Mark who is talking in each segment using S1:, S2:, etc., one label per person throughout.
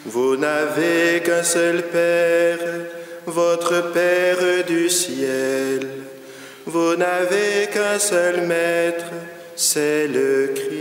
S1: Vous n'avez qu'un seul Père, votre Père du ciel. Vous n'avez qu'un seul Maître, c'est le Christ.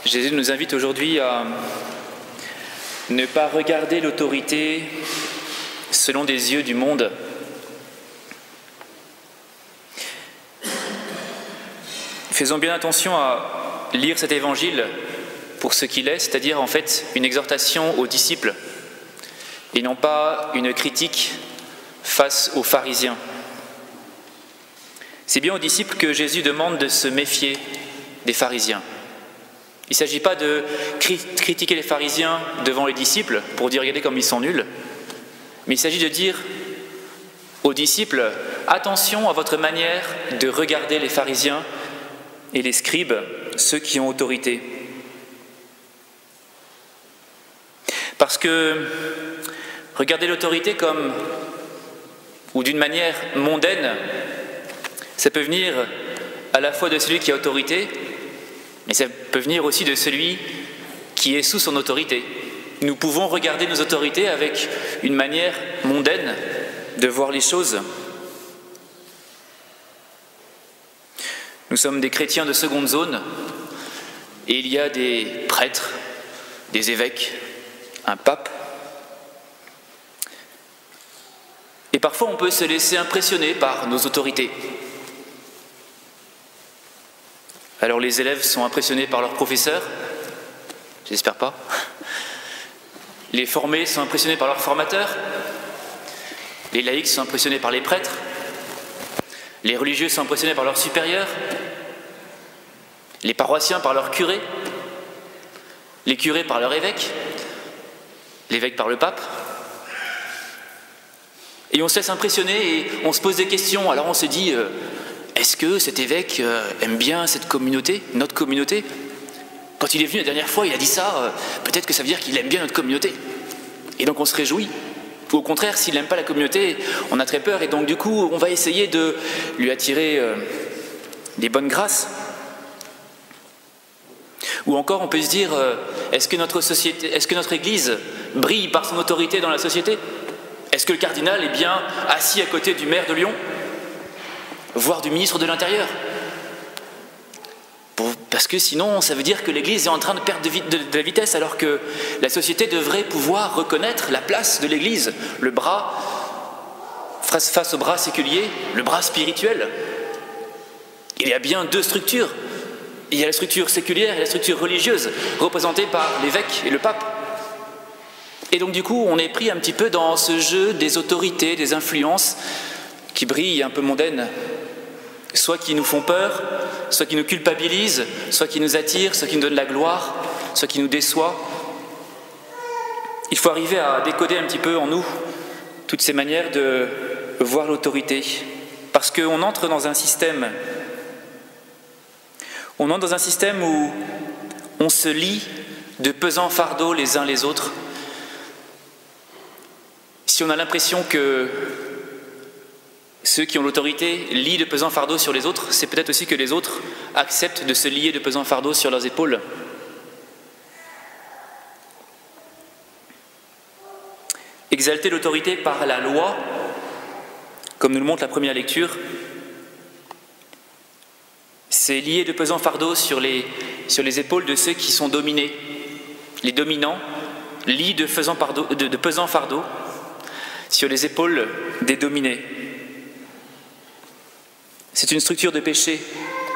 S2: Jésus nous invite aujourd'hui à ne pas regarder l'autorité selon des yeux du monde. Faisons bien attention à lire cet évangile pour ce qu'il est, c'est-à-dire en fait une exhortation aux disciples et non pas une critique face aux pharisiens. C'est bien aux disciples que Jésus demande de se méfier des pharisiens. Il ne s'agit pas de critiquer les pharisiens devant les disciples pour dire « regardez comme ils sont nuls », mais il s'agit de dire aux disciples « attention à votre manière de regarder les pharisiens et les scribes, ceux qui ont autorité ». Parce que regarder l'autorité comme, ou d'une manière mondaine, ça peut venir à la fois de celui qui a autorité, mais ça peut venir aussi de celui qui est sous son autorité. Nous pouvons regarder nos autorités avec une manière mondaine de voir les choses. Nous sommes des chrétiens de seconde zone et il y a des prêtres, des évêques, un pape. Et parfois on peut se laisser impressionner par nos autorités. Alors les élèves sont impressionnés par leurs professeurs, j'espère pas. Les formés sont impressionnés par leurs formateurs. Les laïcs sont impressionnés par les prêtres. Les religieux sont impressionnés par leurs supérieurs. Les paroissiens par leurs curés. Les curés par leur évêque. L'évêque par le pape. Et on se laisse impressionner et on se pose des questions. Alors on se dit... est-ce que cet évêque aime bien cette communauté, notre communauté? Quand il est venu la dernière fois, il a dit ça, peut-être que ça veut dire qu'il aime bien notre communauté. Et donc on se réjouit. Ou au contraire, s'il n'aime pas la communauté, on a très peur. Et donc du coup, on va essayer de lui attirer des bonnes grâces. Ou encore, on peut se dire, est-ce que notre Église brille par son autorité dans la société? Est-ce que le cardinal est bien assis à côté du maire de Lyon, voire du ministre de l'Intérieur? Parce que sinon, ça veut dire que l'Église est en train de perdre de la vitesse, alors que la société devrait pouvoir reconnaître la place de l'Église, le bras, face au bras séculier, le bras spirituel. Il y a bien deux structures. Il y a la structure séculière et la structure religieuse, représentée par l'évêque et le pape. Et donc du coup, on est pris un petit peu dans ce jeu des autorités, des influences qui brillent un peu mondaines, soit qui nous font peur, soit qui nous culpabilisent, soit qui nous attirent, soit qui nous donnent la gloire, soit qui nous déçoivent. Il faut arriver à décoder un petit peu en nous toutes ces manières de voir l'autorité, parce qu'on entre dans un système, où on se lie de pesants fardeaux les uns les autres. Si on a l'impression que ceux qui ont l'autorité lient de pesants fardeaux sur les autres, c'est peut-être aussi que les autres acceptent de se lier de pesants fardeaux sur leurs épaules. Exalter l'autorité par la loi, comme nous le montre la première lecture, c'est lier de pesants fardeaux sur les épaules de ceux qui sont dominés. Les dominants lient de pesants fardeaux sur les épaules des dominés. C'est une structure de péché,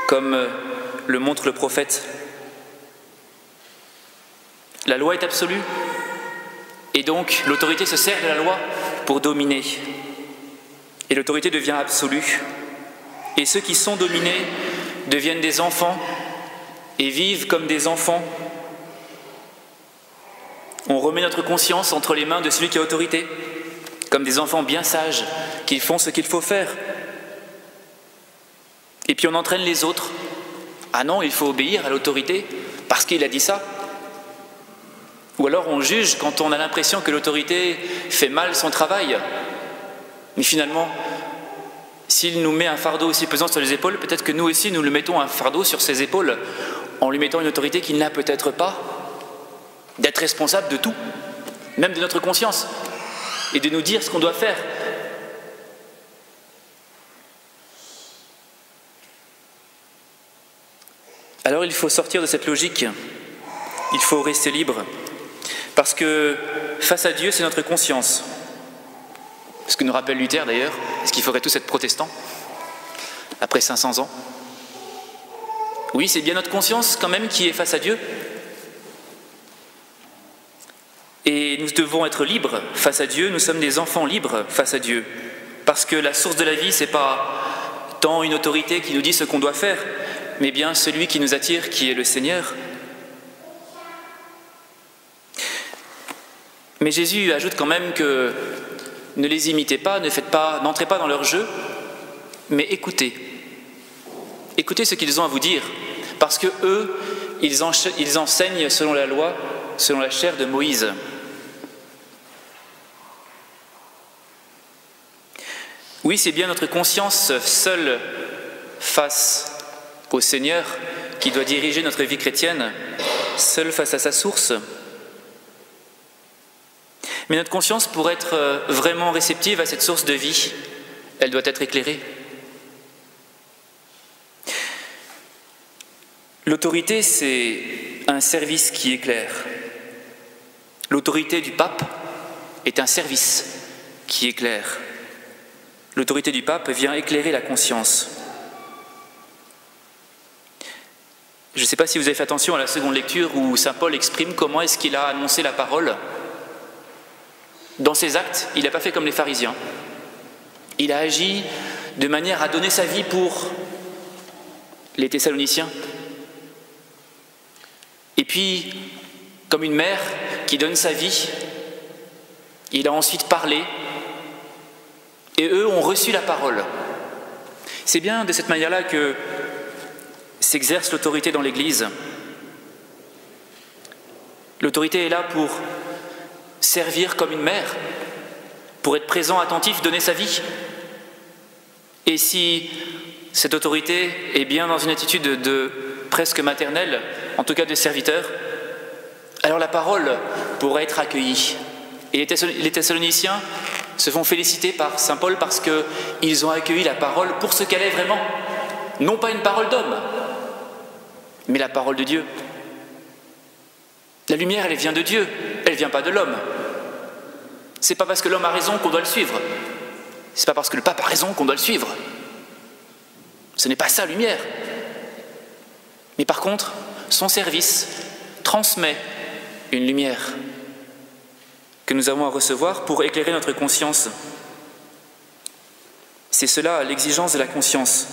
S2: comme le montre le prophète. La loi est absolue, et donc l'autorité se sert de la loi pour dominer. Et l'autorité devient absolue. Et ceux qui sont dominés deviennent des enfants et vivent comme des enfants. On remet notre conscience entre les mains de celui qui a autorité, comme des enfants bien sages qui font ce qu'il faut faire. Et puis on entraîne les autres. Ah non, il faut obéir à l'autorité parce qu'il a dit ça. Ou alors on juge quand on a l'impression que l'autorité fait mal son travail. Mais finalement, s'il nous met un fardeau aussi pesant sur les épaules, peut-être que nous aussi nous le mettons un fardeau sur ses épaules en lui mettant une autorité qu'il n'a peut-être pas, d'être responsable de tout, même de notre conscience, et de nous dire ce qu'on doit faire. Alors il faut sortir de cette logique, il faut rester libre, parce que face à Dieu, c'est notre conscience. Ce que nous rappelle Luther d'ailleurs, est-ce qu'il faudrait tous être protestants après 500 ans? Oui, c'est bien notre conscience quand même qui est face à Dieu. Et nous devons être libres face à Dieu, nous sommes des enfants libres face à Dieu. Parce que la source de la vie, ce n'est pas tant une autorité qui nous dit ce qu'on doit faire, mais bien celui qui nous attire, qui est le Seigneur. Mais Jésus ajoute quand même que ne les imitez pas, n'entrez pas dans leur jeu, mais écoutez. Écoutez ce qu'ils ont à vous dire, parce que eux, ils enseignent selon la loi, selon la chair de Moïse. Oui, c'est bien notre conscience seule face au Seigneur qui doit diriger notre vie chrétienne, seule face à sa source. Mais notre conscience, pour être vraiment réceptive à cette source de vie, elle doit être éclairée. L'autorité, c'est un service qui éclaire. L'autorité du pape est un service qui éclaire. L'autorité du pape vient éclairer la conscience. Je ne sais pas si vous avez fait attention à la seconde lecture où saint Paul exprime comment est-ce qu'il a annoncé la parole. Dans ses actes, il n'a pas fait comme les pharisiens. Il a agi de manière à donner sa vie pour les Thessaloniciens. Et puis, comme une mère qui donne sa vie, il a ensuite parlé et eux ont reçu la parole. C'est bien de cette manière-là que s'exerce l'autorité dans l'Église. L'autorité est là pour servir comme une mère, pour être présent, attentif, donner sa vie. Et si cette autorité est bien dans une attitude de presque maternelle, en tout cas de serviteur, alors la parole pourra être accueillie. Et les Thessaloniciens se font féliciter par saint Paul parce qu'ils ont accueilli la parole pour ce qu'elle est vraiment. Non pas une parole d'homme, mais la parole de Dieu. La lumière, elle vient de Dieu, elle ne vient pas de l'homme. C'est pas parce que l'homme a raison qu'on doit le suivre. C'est pas parce que le pape a raison qu'on doit le suivre. Ce n'est pas ça, lumière. Mais par contre, son service transmet une lumière que nous avons à recevoir pour éclairer notre conscience. C'est cela, l'exigence de la conscience.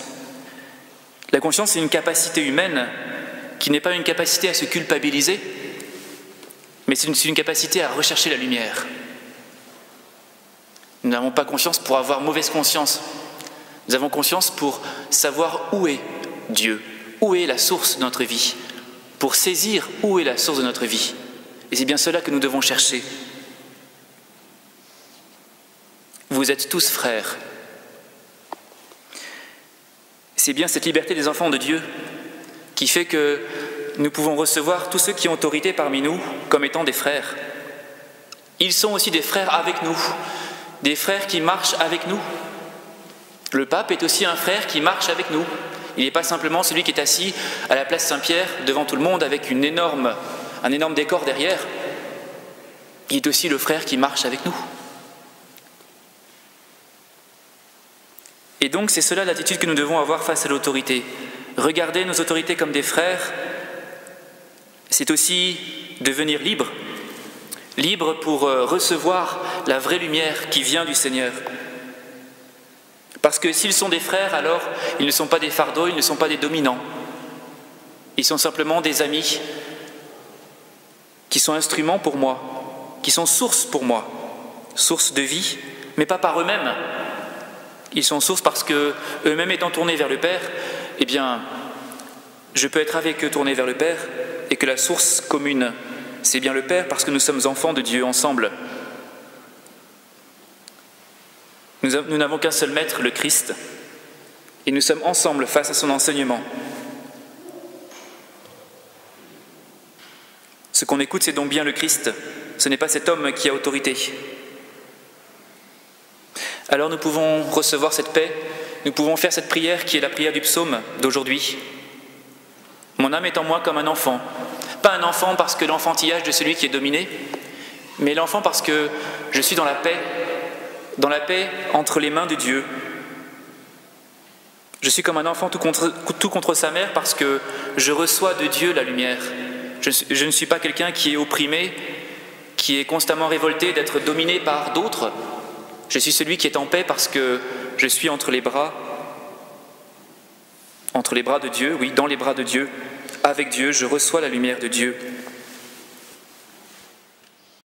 S2: La conscience, c'est une capacité humaine qui n'est pas une capacité à se culpabiliser, mais c'est une capacité à rechercher la lumière. Nous n'avons pas conscience pour avoir mauvaise conscience. Nous avons conscience pour savoir où est Dieu, où est la source de notre vie, pour saisir où est la source de notre vie. Et c'est bien cela que nous devons chercher. vous êtes tous frères. C'est bien cette liberté des enfants de Dieu qui fait que nous pouvons recevoir tous ceux qui ont autorité parmi nous comme étant des frères. Ils sont aussi des frères avec nous, des frères qui marchent avec nous. Le pape est aussi un frère qui marche avec nous. Il n'est pas simplement celui qui est assis à la place Saint-Pierre devant tout le monde avec un énorme décor derrière. Il est aussi le frère qui marche avec nous. Et donc c'est cela l'attitude que nous devons avoir face à l'autorité. Regarder nos autorités comme des frères, c'est aussi devenir libre. Libre pour recevoir la vraie lumière qui vient du Seigneur. Parce que s'ils sont des frères, alors ils ne sont pas des fardeaux, ils ne sont pas des dominants. Ils sont simplement des amis qui sont instruments pour moi, qui sont source pour moi, source de vie, mais pas par eux-mêmes. Ils sont source parce que eux-mêmes étant tournés vers le Père, eh bien, je peux être avec eux tournés vers le Père et que la source commune, c'est bien le Père parce que nous sommes enfants de Dieu ensemble. Nous n'avons qu'un seul maître, le Christ, et nous sommes ensemble face à son enseignement. Ce qu'on écoute, c'est donc bien le Christ, ce n'est pas cet homme qui a autorité. Alors nous pouvons recevoir cette paix, nous pouvons faire cette prière qui est la prière du psaume d'aujourd'hui. Mon âme est en moi comme un enfant, pas un enfant parce que l'enfantillage de celui qui est dominé, mais l'enfant parce que je suis dans la paix entre les mains de Dieu. Je suis comme un enfant tout contre sa mère parce que je reçois de Dieu la lumière. Je ne suis pas quelqu'un qui est opprimé, qui est constamment révolté d'être dominé par d'autres. Je suis celui qui est en paix parce que je suis entre les bras de Dieu, oui, dans les bras de Dieu. Avec Dieu, je reçois la lumière de Dieu.